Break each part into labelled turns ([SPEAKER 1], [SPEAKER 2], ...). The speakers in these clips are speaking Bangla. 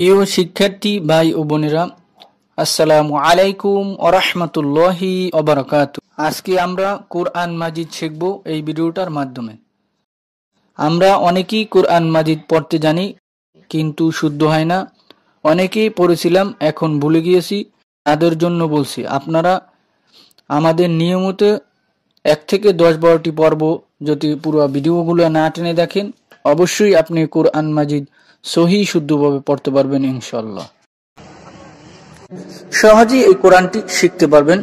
[SPEAKER 1] প্রিয় শিক্ষার্থী ভাই ও বোনেরা, আসসালামু আলাইকুম ওয়া রাহমাতুল্লাহি ওয়া বারাকাতুহু। আজকে আমরা কোরআন মাজিদ শিখব এই ভিডিওটার মাধ্যমে। আমরা অনেকেই কোরআন মাজিদ পড়তে জানি, কিন্তু শুদ্ধ হয় না। অনেকেই পড়েছিলাম, এখন ভুলে গিয়েছি। তাদের জন্য বলছি, আপনারা আমাদের নিয়মিত 1 থেকে 10-12টি পর্ব যদি পুরো ভিডিওগুলো না টেনে দেখেন, অবশ্যই আপনি কোরআন মাজিদ সহি শুদ্ধভাবে পড়তে পারবেন ইনশাআল্লাহ। সহজেই এই কোরআনটি শিখতে পারবেন।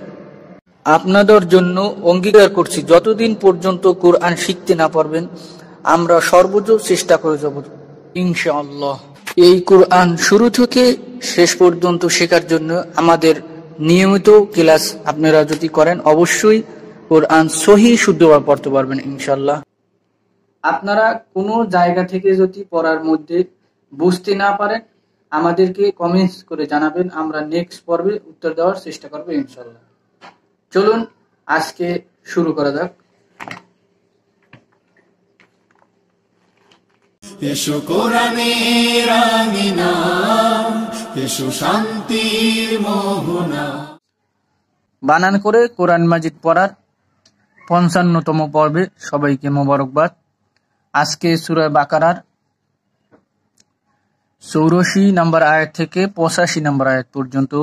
[SPEAKER 1] আপনাদের জন্য অঙ্গীকার করছি, যতদিন পর্যন্ত কোরআন শিখতে না পারবেন, আমরা সর্বোচ্চ চেষ্টা করে যাব ইনশাআল্লাহ। এই কোরআন শুরু থেকে শেষ পর্যন্ত শেখার জন্য আমাদের নিয়মিত ক্লাস আপনারা যদি করেন, অবশ্যই কোরআন সহি শুদ্ধভাবে পড়তে পারবেন ইনশাআল্লাহ। আপনারা কোনো জায়গা থেকে যদি পড়ার মধ্যে বুঝতে না পারেন, আমাদেরকে কমেন্টস করে জানাবেন, আমরা নেক্সট পর্বে উত্তর দেওয়ার চেষ্টা করব ইনশাআল্লাহ। চলুন আজকে শুরু করা যাক।
[SPEAKER 2] এসো কোরআনের আমিনা, এসো শান্তির মোহনা।
[SPEAKER 1] বানান করে কোরআন মাজিদ পড়ার 55তম পর্বে সবাইকে মোবারকবাদ। আজকে সূরা বাকারার 84 নম্বর আয়াত থেকে 85 নম্বর আয়াত পর্যন্ত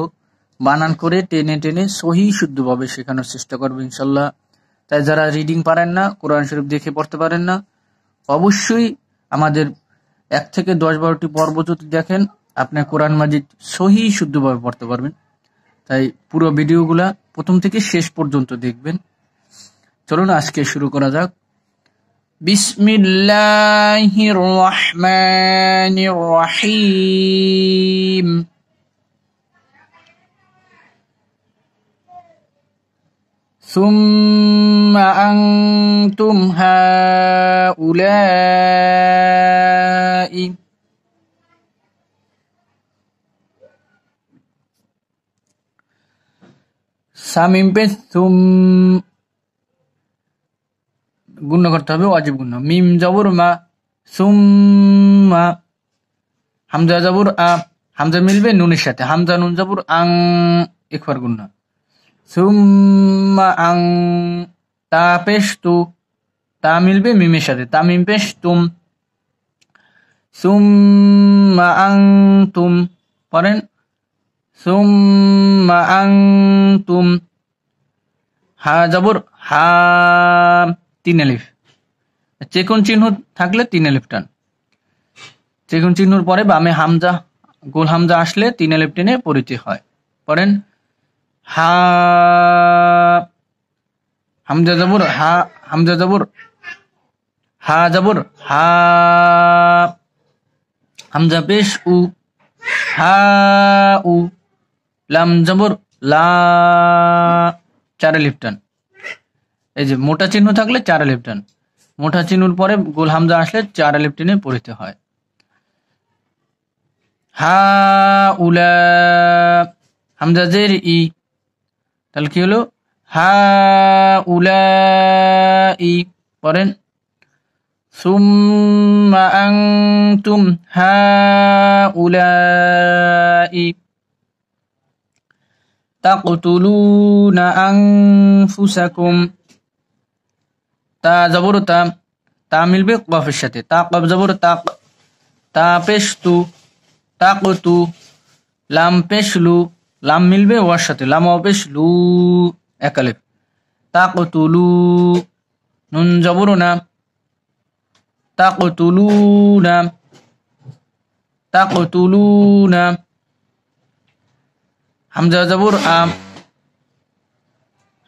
[SPEAKER 1] বানান করে টেনে টেনে সহি শুদ্ধভাবে শেখানোর চেষ্টা করবো ইনশাল্লাহ। তাই যারা রিডিং পারেন না, কোরআন শরীফ দেখে পড়তে পারেন না, অবশ্যই আমাদের 1 থেকে 10-12টি পর্ব যদি দেখেন, আপনি কোরআন মাজিদ সহি শুদ্ধভাবে পড়তে পারবেন। তাই পুরো ভিডিওগুলা প্রথম থেকে শেষ পর্যন্ত দেখবেন। চলুন আজকে শুরু করা যাক। বিসমিল্লাহির রহমানির রহিম। সুম্মা আনতুম হাউলাই সামিম পেশ সুম গুণ করতে হবে, ওয়াজিব গুণ। মিম জবর মা, সুম্মা। হামজা জবর আ, হামজা মিলবে নুনের সাথে, হামজা নুন জবর আং, একবার গুণ। সুম্মা আং, তা পেশ তু, তা মিলবে মিমের সাথে, তা মিম পেশ তুম। সুম্মা আং তুম, পড়েন সুম্মা আং তুম। হা জবর হা, 3 আলিফ। চেকুন চিহ্ন থাকলে 3 আলিফ টান। চেকুন চিহ্নর পরে বামে হামজা, গোল হামজা আসলে 3 আলিফ টেনে পড়িতে হয়। পড়েন হা, হামজা জবর হা, হামজা জবর হা জবর হা, হামজা পেশ উ, হা উ। লাম জবর লা, 4 আলিফ টান। এই যে মোটা চিহ্ন থাকলে 4 আলিফ টান, মোটা চিহ্নর পরে গোল হামজা আসলে 4 আলিফ টেনে পড়িতে হয়। হা উলা, হামজা জের ই, তাহলে কি হলো হা উলা ই। পড়েন সুম্মা আনতুম হাউলাই তাকতুলুনা আনফুসাকুম। তা জবর তা, তা মিলবে কফের সাথে, তা কফ জবর তাক, তা পেশ তু, তাকতু। লাম পেশ লু, লাম মিলবে ওয়ার সাথে, লাম পেশ লু, 1 আলিফ। তাকতুলু, নুন জবর না, তাকতুলুনা, তাকতুলুনা। হামজা জবর আ,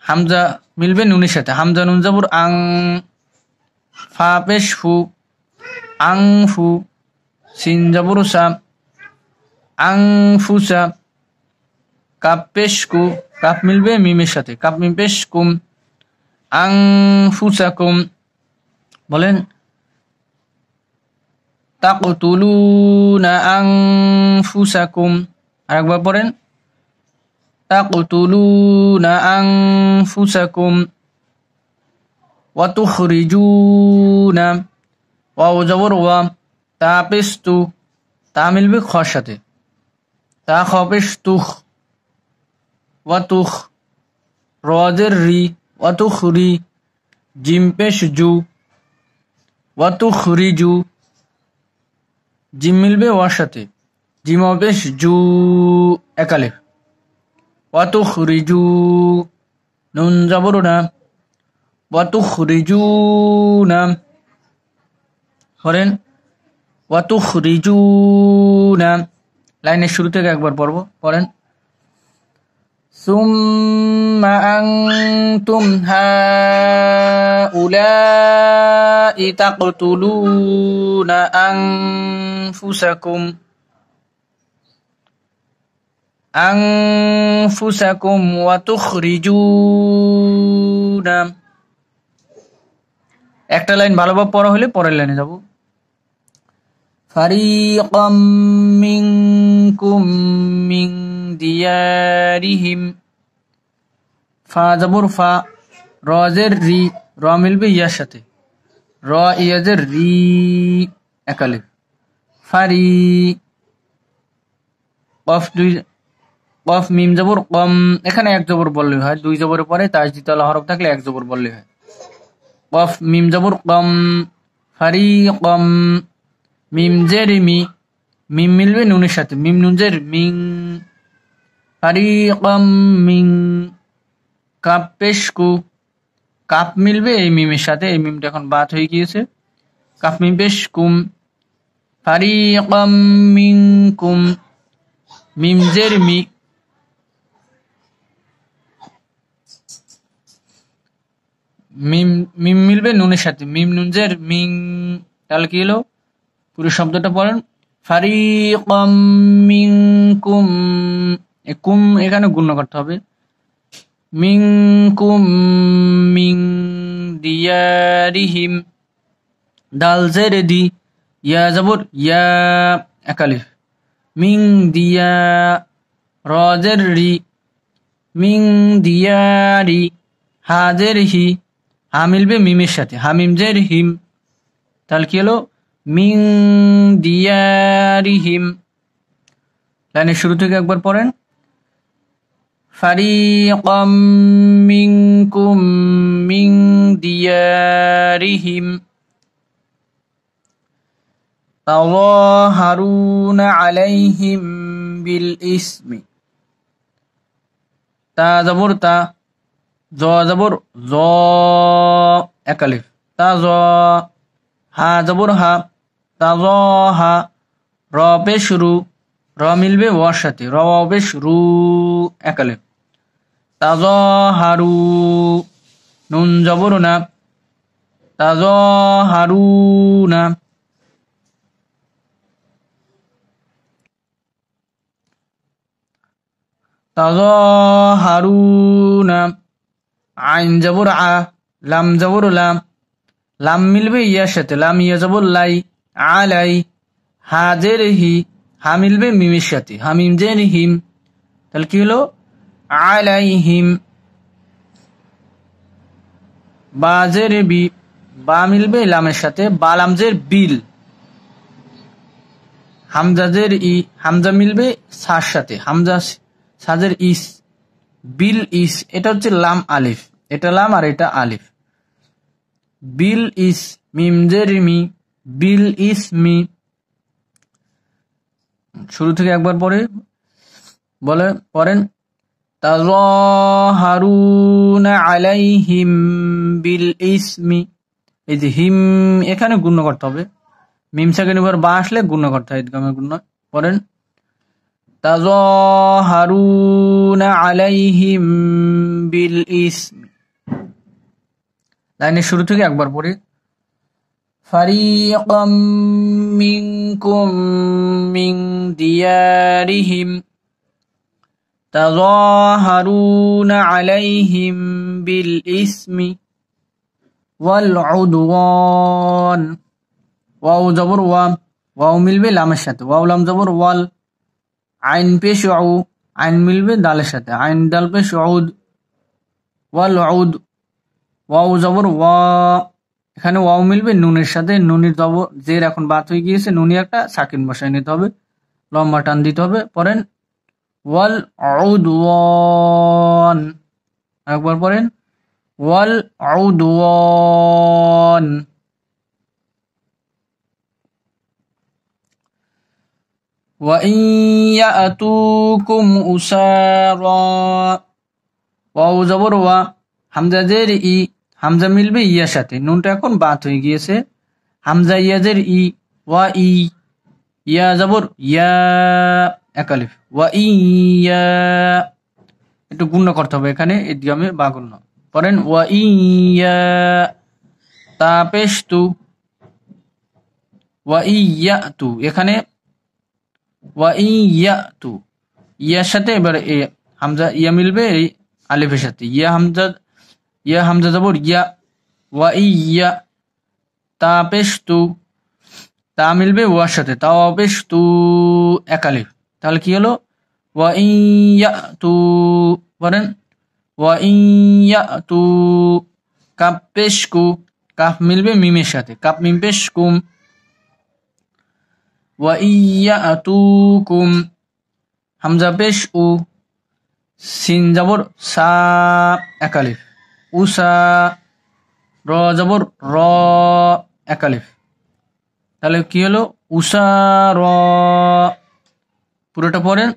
[SPEAKER 1] হামজা মিলবে নুনের সাথে, হামজা নুন জবর আং। ফা পেশ ফু, আং ফু। সিন জবর সা, আং ফুসা। কাপ পেশ কু, কাপ মিলবে মিমের সাথে, কাপ মিম পেশ কুম, আং ফুসাকুম। বলেন তাকতুলুনা আনফুসাকুম। আরেকবার পড়েন তাকতুলুনা আনফুসাকুম ওয়া তুখরিজুনা। ওয়াও জবর ওয়া, তা পেশ তু, তা মিলবে খর সাথে, তা খপেশ তুখ ওয়াতুখ, রজের রি ওয়াতুখ রি, জিম পেশ জু ওয়াতুখ রিজু, জিম মিলবে ওয়ার সাথে, জিম পেশ জু একালিফ, ওয়াতুখ রিজু, নুন জবর না, ওয়াতুখ রিজু না, করেন ওয়াতুখ রিজু না। লাইনের শুরু থেকে একবার পড়েন। সুম্মা আনতুম হাউলাই তাকতুলুনা আনফুসাকুম ওয়া তুখরিজুনা। একটা লাইন ভালোভাবে পড়া হলে পরের লাইনে যাব। ফারিকাম মিনকুম মিন দিয়ারিহিম, ফা জবর ফা, রজের রি, র মিলবে ইয়ার সাথে, র ইয়াজের রি একালিফ, ফারি, কফ দুই, কফ মিম জবর কম, এখানে এক জবর বললে হয়, দুই জবরের পরে তাসদীদ ওয়ালা হরফ থাকলে এক জবর বললে হয়। কফ মিম জবর কম, ফারিকাম, মিম জের মি, মিম মিলবে নুনের সাথে, মিম নুন জের মিং, ফারিকাম মিং, কাপ পেশ কু, কাপ মিলবে এই মিমের সাথে, এই মিমটা এখন বাদ হয়ে গিয়েছে, কাপ মিম পেশ কুম, ফারিকাম মিনকুম, মিম জের মি, মিম মিম মিলবে নুনের সাথে, মিম নুন জের মিং, তাহলে কি হলো পুরো শব্দটা পড়েন। ফারিকাম মিনকুম, কুম এখানে গুণ করতে হবে, মিনকুম মিন দিয়ারিহিম, দাল জের দি, ইয়া জবর ইয়া একালিফ, মিন দিয়া, র জের রি, মিন দিয়ারি, হা জের হি, হা মিলবে মিমের সাথে, হা মিম জের হিম, তাহলে কি হলো মিন দিয়ারিহিম। লাইনের শুরু থেকে একবার পড়েন। ফারিকাম মিনকুম মিন দিয়ারিহিম তাযাহারুনা আলাইহিম বিল ইসমি, তা জবর তা, জ জবর জ একালিফ, তা জ, হা জবর হা, তা জ হা, র পেশ রু, র মিলবে ওয়ার সাথে, র পেশ রু একালিফ, তা জ হারু, নুন জবর না, তা জ হারু না, তা জ হারু না, আইন জবর আ, লাম জবর লাম, লাম মিলবে ইয়ার সাথে, লাম ইয়া জবর লাই, আলাই, হা জের হি, হা মিলবে মিমের সাথে, হা মিম জের হিম, তাহলে কি হলো আলাইহিম। বা জের বি, বা মিলবে লামের সাথে, বা লাম জের বিল, হামজা জের ই, হামজা মিলবে সার সাথে, হামজা সাজের ইস, বিল ইস, এটা হচ্ছে লাম আলিফ, এটা লাম আর এটা আলিফ, বিল ইস, মিম জের মি, বিল ইস মি। শুরু থেকে একবার পরে পড়েন। তাযাহারুনা আলাইহিম বিল ইসমি, এই যে হিম এখানে গুণ করতে হবে, মিম সাকিন উপর বা আসলে গুণ করতে হয়, ইদগামের গুণ। পড়েন তাযাহারুনা আলাইহিম বিল ইসমি। লাইনের শুরু থেকে একবার পড়ি। ফারিকাম মিনকুম মিন দিয়ারিহিম তাযাহারুনা আলাইহিম বিল ইসমি ওয়াল উদওয়ান। ওয়াও জবর ওয়া, ওয়াও মিলবে লামের সাথে, ওয়াও লাম জবর ওয়াল, আইন পেশ উ, আইন মিলবে দালের সাথে, আইন দাল পেশ উদ, ওয়াল উদ, ওয়াও জবর ওয়া, এখানে ওয়াও মিলবে নুনের সাথে, নুনের জবর জের এখন বাদ হয়ে গিয়েছে, নুনি একটা সাকিন বসায় নিতে হবে, লম্বা টান দিতে হবে। পড়েন ওয়াল উদওয়ান, একবার পড়েন ওয়াল উদওয়ান। ওয়া ইন ইয়াতুকুম উসারা, ওয়াও জবর ওয়া, হামজা জের ই, হামজা মিলবে ইয়ার সাথে, নুনটা এখন বাত হয়ে গিয়েছে, হামজা ইয়াজের ই, ওয়া ই, ইয়া জবর ইয়া, এক আলিফ, ওয়া ইয়া, একটু গুণ করতে হবে এখানে, ইদগামে বা গুণ পড়েন ওয়া ইয়া, তা পেশ তু, ওয়া ইয়া তু, এখানে ওয়া ইয়া তু, ইয়ার সাথে এবার হামজা ইয়া মিলবে এই আলিফের সাথে, ইয়া হামজা জবর ইয়া, ওয়া ইয়া, তা পেশ তু, তা মিলবে ওয়ার সাথে, তা পেশ তু, এক আলিফ, তাহলে কি হলো ওয়া ইয়া তু, বলেন ওয়া ইয়া তু, কাপ পেশ কু, কাফ মিলবে মিমের সাথে, কাপ মিম পেশ কুম, ওয়া ইয়া তু কুম, হামজা পেশ উ, সিন জবর সা, এক আলিফ, উসা, র জবর র, এক আলিফ, তাহলে কি হলো উসা র, পুরোটা পড়েন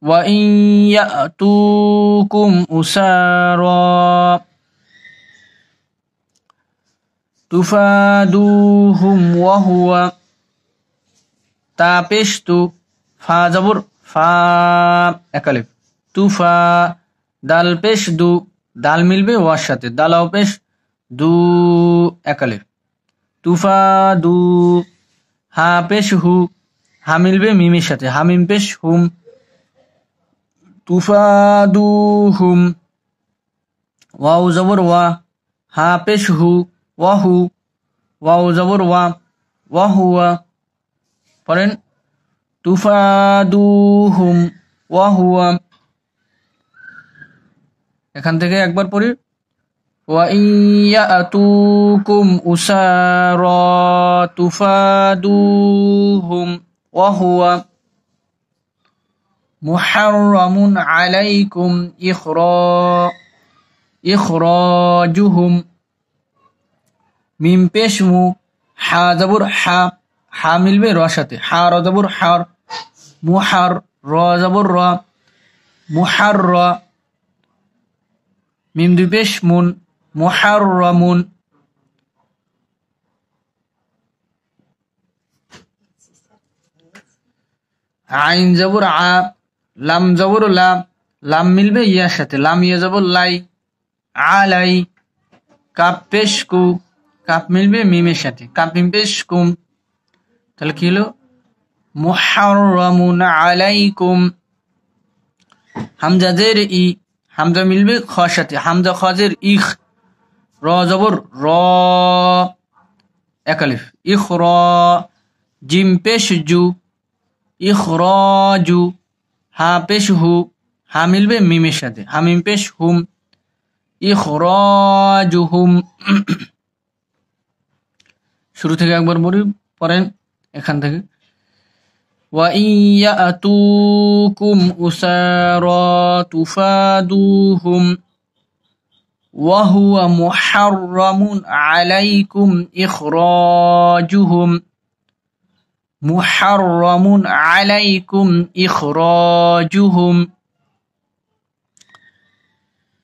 [SPEAKER 1] ওয়া ইন ইয়াতুকুম উসারা তুফাদুহুম ওয়া হুয়া, তা পেশ তু, ফা জবর ফা, এক আলিফ, তুফা, দাল পেশ দু, দাল মিলবে ওয়ার সাথে, দালাও পেশ দু, এক আলিফ, তুফাদু, হা পেশ হু, হা মিলবে মিমের সাথে, হামিম পেশ হুম, তুফাদুহুম, ওয়াও জবর ওয়া, হা পেশ হু, ওয়াহু, ওয়াও জবর ওয়া, ওয়াহুয়া, পড়েন তুফাদুহুম ওয়াহুয়া। এখান থেকে একবার পড়ি ওয়া ইন ইয়াতুকুম উসারা তুফাদুহুম ওয়াহুয়া মুহাররামুন আলাইকুম ইখরাজুহুম, মিম পেশ মু, হা জবর হা, হা মিলবে র সাথে, হা র জবর হার, মুহার, র জবর র, মুহার র, মিম দুই পেশ মুন, মুহাররামুন, আইন জবর আ, লাম জবর লা, লাম মিলবে ইয়ার সাথে, লাম ইয়া জবর লাই, আলাই, কাপ পেশ কু, কাপ মিলবে মিমের সাথে, কাপ মিম পেশ কুম, তাহলে কি হলো মুহাররামুন আলাইকুম, হামজা জের ই, হামজা মিলবে খ সাথে, হামজা খজের ইখ, র জবর র, এক আলিফ, ইখর, জিম পেশ জু, ইখরাজু, হা পেশ হু, হা মিলবে মিমের সাথে, হামিম পেশ হুম, ইখরাজুহুম। শুরু থেকে একবার বলি, পড়েন এখান থেকে ওয়া ইন ইয়াতুকুম উসারা তুফাদুহুম ওয়া হুয়া মুহাররামুন আলাইকুম ইখরাজুহুম মুহাররামুন আলাইকুম ইখরাজুহুম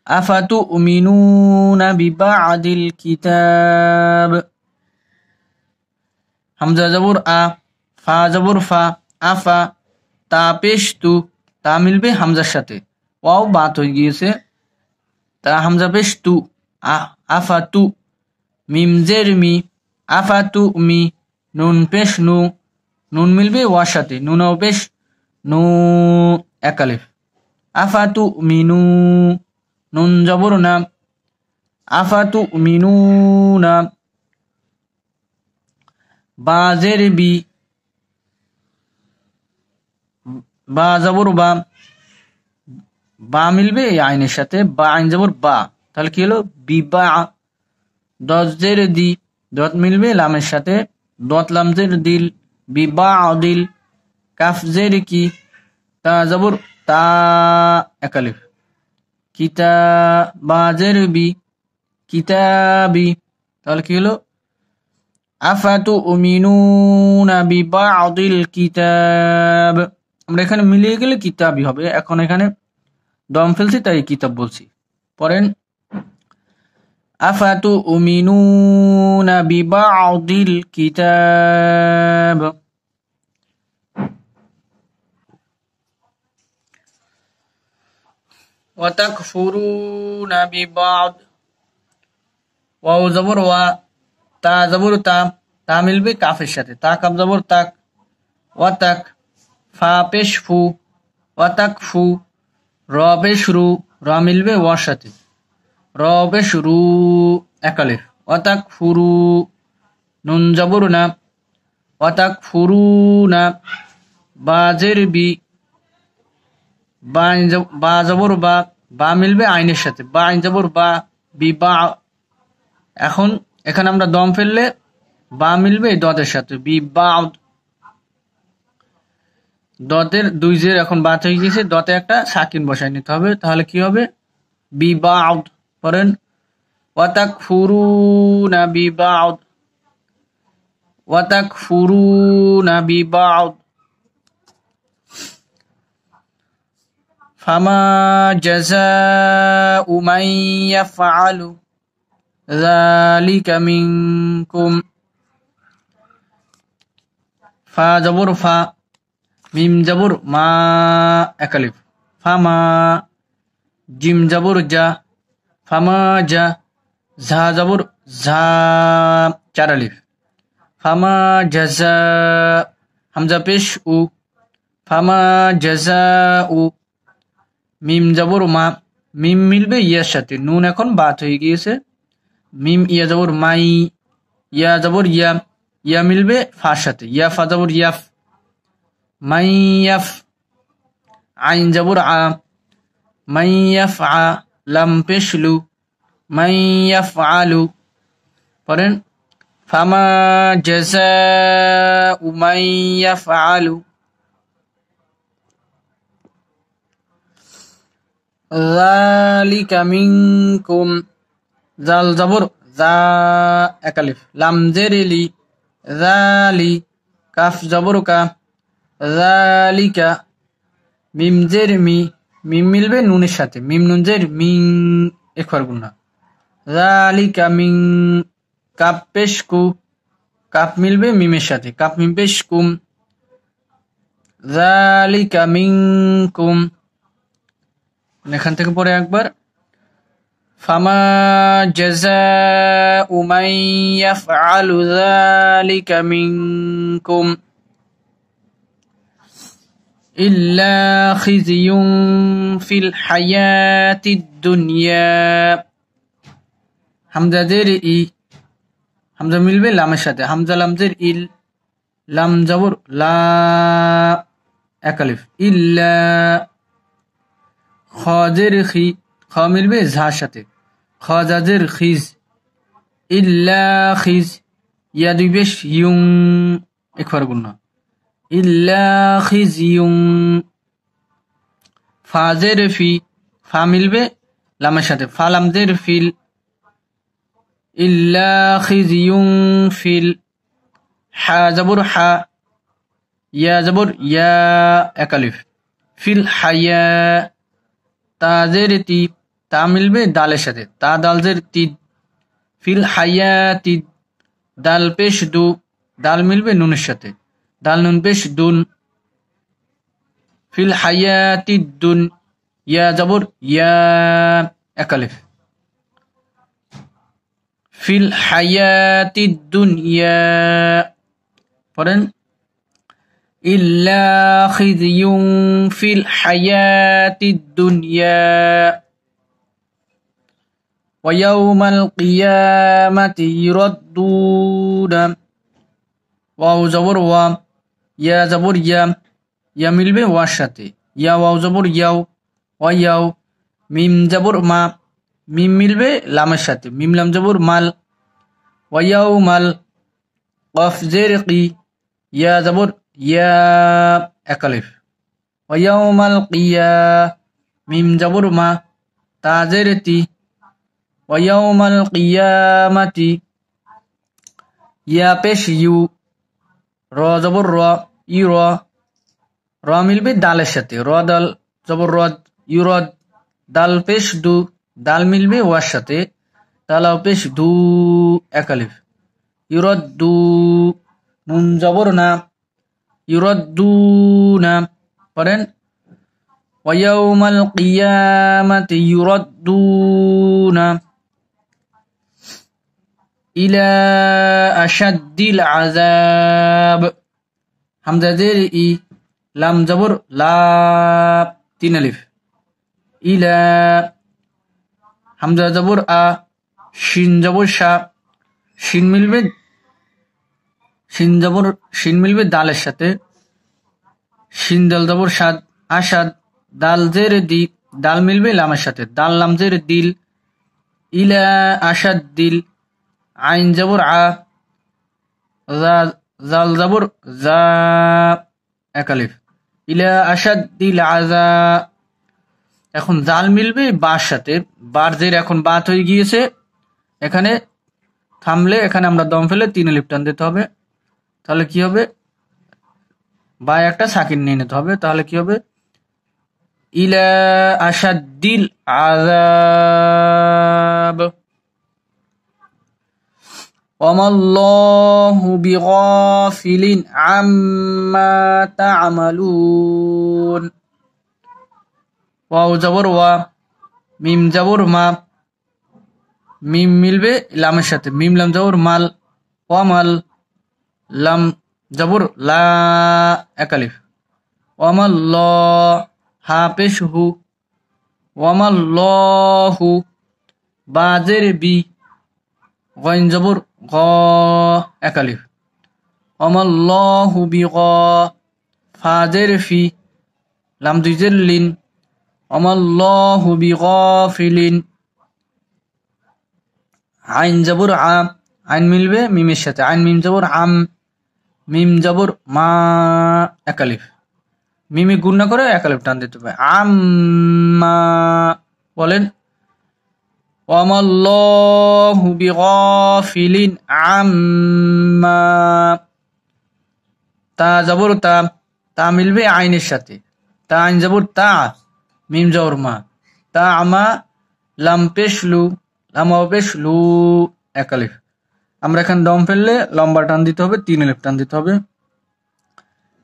[SPEAKER 1] আফাতুমিনুনা বিবা'দিল কিতাব, হামজা জবর আ, ফা জবর ফা, আফা, তা পেশ তু, তা মিলবে হামজার সাথে, ওয়াও বাত হয়ে গিয়েছে, তা হামজা পেশ তু, আফা তু, মিম জের মি, আফা তু মি, নুন পেশ নু, নুন মিলবে ওয়ার সাথে, নুনাও পেশ নু, এক আলিফ, আফা তু মিনু, নুন জবর না, আফা তু মিনু না, বাজের বি, বা জবর বা, বা মিলবে আইনের সাথে, বা আইন জবর বা, তাহলে কি হলো বিবা, দজের দি, দত মিলবে লামের সাথে, দত লামজের দিল, বিবা দিল, কাফ জের কি, তা জবর তা এক আলিফ। কিতা বাজের বি কিতাবি, তাহলে কি হলো আফাতুমিনুনা বিবাদিল কিতাব। আমরা এখানে মিলিয়ে গেলে কিতাবই হবে, এখন এখানে দম ফেলছি তাই কিতাব বলছি। পড়েন আফাতুমিনুনা বিবাদিল কিতাব। ওয়া তাকফুরুনা বিবাদ, ওয়াও জবর ওয়া, তা জবর তা, তা মিলবে কাফের সাথে, তা কাফ জবর তাক, ওয়া তাক, ফা পেশ ফু, ওয়া তাক ফু, র পেশ রু, র মিলবে ওয়ার সাথে, র পেশ রু এক আলিফ, ওয়া তাক ফুরু, নুন জবর না, ওয়া তাক ফুরু না, বাজের বি, বা জবর বা, বা মিলবে আইনের সাথে, বা আইন জবর বা, বি বা। এখন এখানে আমরা দম ফেললে বা মিলবে দদের সাথে, বি বা। দতের দুই জের এখন বাদ হয়ে গেছে, দতে একটা সাকিন বসাই নিতে হবে, তাহলে কি হবে বি বা। পড়েন ওয়া তাকফুরুনা বিবাদ, ওয়া তাকফুরুনা বিবাদ। ফামা জাযাউ মান ইয়াফআলু যালিকা মিনকুম, ফা জবর ফা, মিম জবর মা এক আলিফ, ফামা, জিম জবর জা, ফামা জা, ঝা জবর ঝা চার আলিফ, ফামা জাযা, হামজা পেশ উ, ফামা জাযাউ, মিম জবর মা, মিম মিলবে ইয়ার সাথে, নুন এখন বাত হয়ে গিয়েছে, মিম ইয়া জবর মাই, ইয়া জবর ইয়া, ইয়া মিলবে ফার সাথে, ইয়া ফা জবর ইয়াফ, মাই ইয়াফ, আইন জবর আ, মাই ইয়াফ আ, লাম পেশ লু, মাই ইয়াফ আলু। পড়েন ফামা জাযাউ মান ইয়াফআলু যালিকা মিনকুম, জাল জবর জা এক আলিফ, লাম জের লি, যালি, কাফ জবর কা, যালিকা, মিম জের মি, মিম মিলবে নুনের সাথে, মিম নুন জের মিং একবার গুণা, যালিকা মিং, কাপ পেশ কু, কাপ মিলবে মিমের সাথে, কাপ মিম পেশ কুম, যালিকা মিনকুম। এখান থেকে পরে একবার ফামা জাযাউ মান ইয়াফআলু যালিকা মিনকুম ইল্লা খিজিয়ুন ফিল হায়াতিদ দুনিয়া। হামজা জের ই, হামজা মিলবে লামের সাথে, হামজা লাম জের ইল, লাম জবর লা এক আলিফ, ইল্লা, খ জের খি, খ মিলবে ঝার সাথে, খ জা জের খিজ, ইল্লা খিজ, ইয়া দুই বেশ ইউং একবার গুণা, ইল্লা খিজ ইউং, ফা জের ফি, ফা মিলবে লামের সাথে, ফা লাম জের ফিল, ইল্লা খিজিয়ুন ফিল, হা জবর হা, ইয়া জবর ইয়া এক আলিফ, ফিল হায়া, তা জের তি, তা মিলবে দালের সাথে, তা দাল জের তিদ, ফিল হায়াতিদ, দাল পেশ দু, দাল মিলবে নুনের সাথে, দাল নুন পেশ দুন, ফিল হায়াতিদ দুন, ইয়া জবর ইয়া এক আলিফ, ফিল হায়াতিদ দুনিয়া। পড়েন ইল্লা খিজিয়ুন ফিল হায়াতিদ দুনিয়া ওয়া ইয়াউমাল কিয়ামাতি ইউরাদ্দুনা, ওয়াও জবর ওয়া, ইয়া জবর ইয়া, ইয়া মিলবে ওয়ার সাথে, ইয়া ওয়াও জবর ইয়াও, ওয়া ইয়াও, মিম জবর মা, মিম মিলবে লামের সাথে, মিম লাম জবর মাল, ওয়া ইয়াউমাল, কফ জের কি, ইয়া জবর ইয়া এক আলিফ, ওয়ায়াউমাল কিয়া মিম জবর মা তা জের তি ওয়ায়াউমাল কিয়ামাতি ইয়া পেশ ইউ র জবর র ইউ র মিলবে দালের সাথে র দাল জবর র ইউরদ দাল পেশ দু দাল মিলবে ওয়ার সাথে তালাও পেশ দু এক আলিফ ইউরদ্দু নুন জবর না ইউরদ্দুনা পড়েন ওয়ায়াউমাল কিয়ামাতি ইউরদ্দুনা ইলা আশাদ্দিল আযাব হামজা জের ই লাম জবর লা তিন আলিফ ইলা হামজা জবর আ শিন জবর শা শিন মিলবে দালের সাথে শিন দাল জবর সাদ আসাদ দাল জের দি দাল মিলবে লামের সাথে দাল লাম জের দিল ইলা আসাদ দিল আইন জবর আ জাল জবর জা এক আলিফ ইলা আসাদ দিল আজা এখন জাল মিলবে বার সাথে বার জের এখন বাত হয়ে গিয়েছে এখানে থামলে এখানে আমরা দম ফেলে তিন আলিফ টান দিতে হবে তাহলে কি হবে বা একটা সাকিন নিয়ে নিতে হবে তাহলে কি হবে ইলা আশাদ্দিল আযাব ওয়ামাল্লাহু বিগাফিলিন আম্মা তা'মালুন ওয়াও জবর ওয়া মিম জবর মা মিম মিলবে লামের সাথে মিম লাম জবর মাল ওয়ামাল লাম জবর লা এক আলিফ ওয়ামাল হা পেশ হু ওয়ামাল্লাহু বা জের বি গইন জবর গ এক আলিফ ওয়ামাল্লাহু বিগা ফা জের ফি লাম দুই জের লিন ওয়ামাল্লাহু বিগাফিলিন আইন জবর আ আইন মিলবে মিমের সাথে আইন মিম জবর আম মিম জবর মা এক আলিফ মিমে গুণ না করে এক আলিফ টান দিতে হবে আম্মা বলেন ওয়ামাল্লাহু বিগাফিলিন আম্মা তা জবর তা মিলবে আইনের সাথে তা আইন জবর তা মিম জবর মা তা আমা লাম পেশ লু লামা পেশ লু এক আলিফ আমরা এখানে দম ফেললে লম্বা টান দিতে হবে তিন আলিফ টান দিতে হবে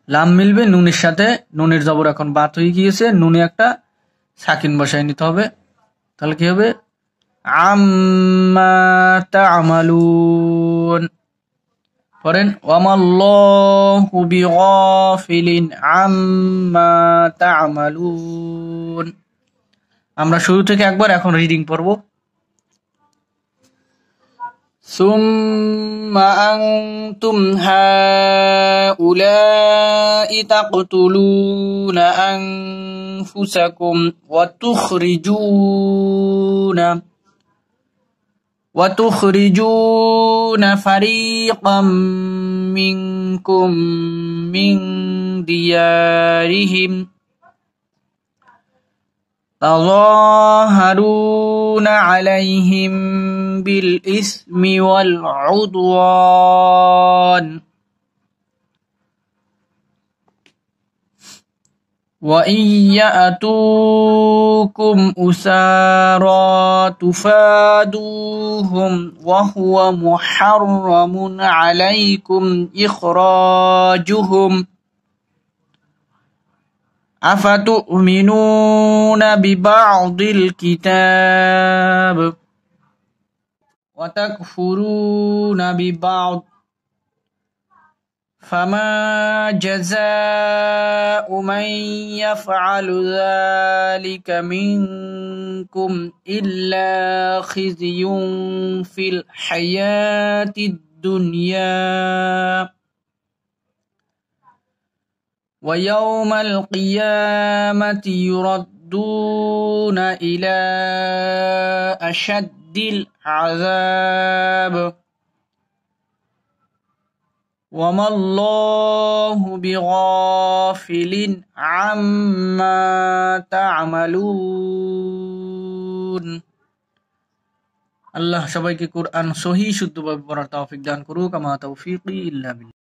[SPEAKER 1] লাম মিলবে নুনের সাথে নুনের জবর এখন বাত হয়ে গিয়েছে নুনে একটা সাকিন বসায় নিতে হবে তাহলে কি হবে আম্মা তা'মালুন পড়েন ওয়ামাল্লাহু বিগাফিলিন আম্মা তা'মালুন আমরা শুরু থেকে একবার এখন রিডিং পড়ব ثم أنتم هؤلاء تقتلون أنفسكم وتخرجون فريقا منكم من ديارهم تظاهرون عليهم بالإثم والعدوان وإن يأتوكم أسارى تفادوهم وهو محرم عليكم إخراجهم أفتؤمنون ببعض الكتاب وتكفرون ببعض فما جزاء من يفعل ذلك منكم إلا خزي في الحياة الدنيا ويوم القيامة يردون إلى أشد العذاب ওয়ামাল্লাহু বিগাফিলিন আম্মা তা'মালুন। আল্লাহ সবাইকে কোরআন সহি শুদ্ধভাবে পড়ার তৌফিক দান করুক। আমা তৌফিকি ইল্লা বিল্লাহ।